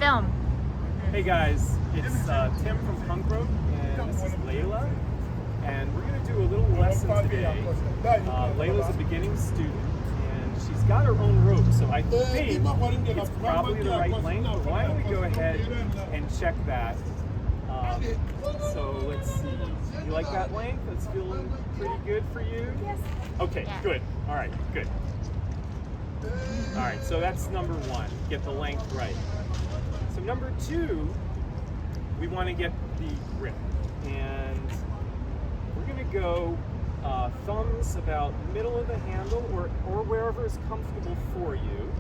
Film. Hey guys, it's Tim from Punk Rope, and this is Laila, and we're going to do a little lesson today. Layla's a beginning student, and she's got her own rope, so I think it's probably the right length, but why don't we go ahead and check that. So let's see, you like that length? That's feeling pretty good for you? Yes. Okay, good. All right, good. All right, so that's number one, get the length right. So number two, we want to get the grip, and we're going to go thumbs about middle of the handle or wherever is comfortable for you.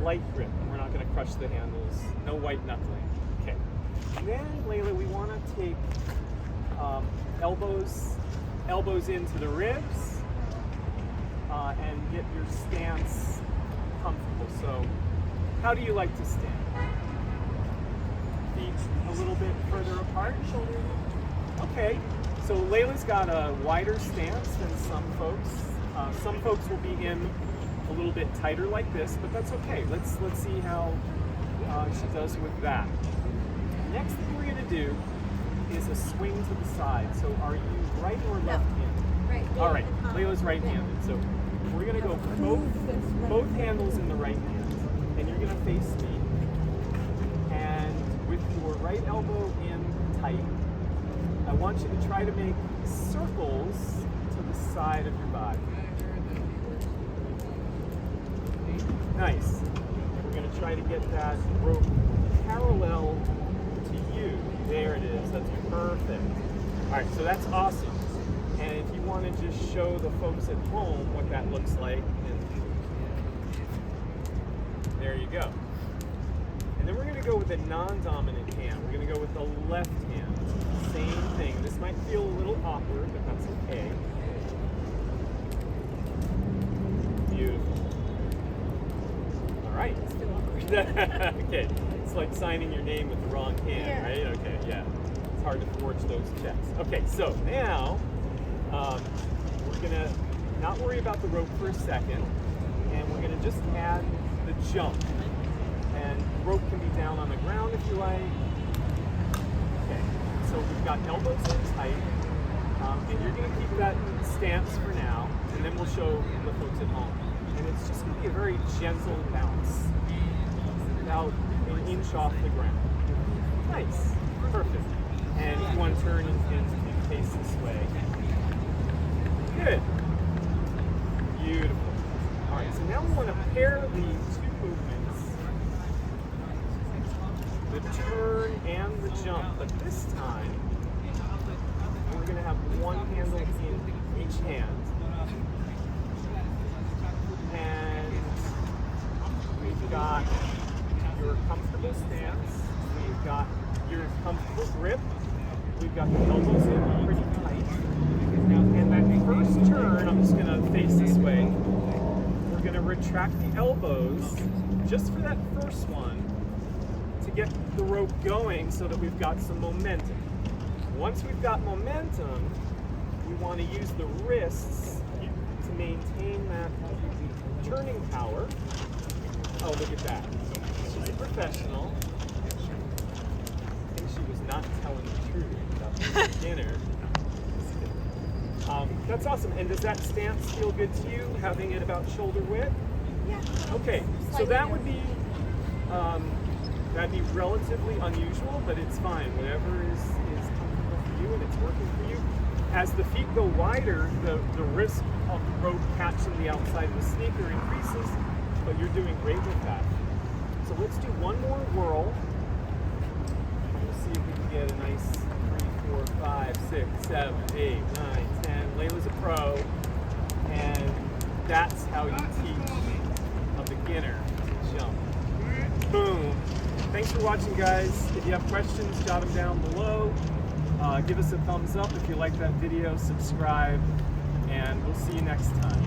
Light grip. We're not going to crush the handles. No white knuckling. Okay. And then, Layla, we want to take elbows into the ribs and get your stance comfortable. So, how do you like to stand? Feet a little bit further apart, shoulder. Okay, so Layla's got a wider stance than some folks. Some folks will be in a little bit tighter like this, but that's okay. Let's see how she does with that. Next thing we're gonna do is a swing to the side. So are you right or left-handed? Right. All right, Layla's right-handed. So we're gonna go both handles in the right hand, and you're gonna face me. And with your right elbow in tight, I want you to try to make circles to the side of your body. Nice. We're going to try to get that rope parallel to you. There it is. That's perfect. All right, so that's awesome. And if you want to just show the folks at home what that looks like, and there you go. And then we're going to go with a non-dominant hand. We're going to go with the left hand. Same thing. This might feel a little awkward, but that's okay. Beautiful. All right. Still awkward. Okay. It's like signing your name with the wrong hand, right? Okay, yeah. It's hard to forge those checks. Okay, so now we're going to not worry about the rope for a second, and we're going to just add the jump. And rope can be down on the ground if you like. Okay, so we've got elbows in tight, and you're going to keep that stance for now, and then we'll show the folks at home. And it's just going to be a very gentle bounce, about an inch off the ground. Nice, perfect. And if you want to turn and face this way. Good, beautiful. All right, so now we want to pair the two movements, the turn and the jump, but this time we're going to have one handle in each hand, and we've got your comfortable stance, we've got your comfortable grip, we've got the elbows in pretty tight, and that first turn, I'm just going to face this way, we're going to retract the elbows just for that first one, to get the rope going so that we've got some momentum. Once we've got momentum, we want to use the wrists to maintain that turning power. Oh, look at that. She's a professional. I think she was not telling the truth about being a beginner. That's awesome. And does that stance feel good to you, having it about shoulder width? Yeah. Okay, so that would be that'd be relatively unusual, but it's fine. Whatever is comfortable for you and it's working for you. As the feet go wider, the risk of the rope catching the outside of the sneaker increases, but you're doing great with that. So let's do one more whirl. We'll see if we can get a nice 3, 4, 5, 6, 7, 8, 9, 10. Layla's a pro, and that's how you teach a beginner to jump. Boom. Thanks for watching, guys. If you have questions, jot them down below. Give us a thumbs up if you like that video, subscribe, and we'll see you next time.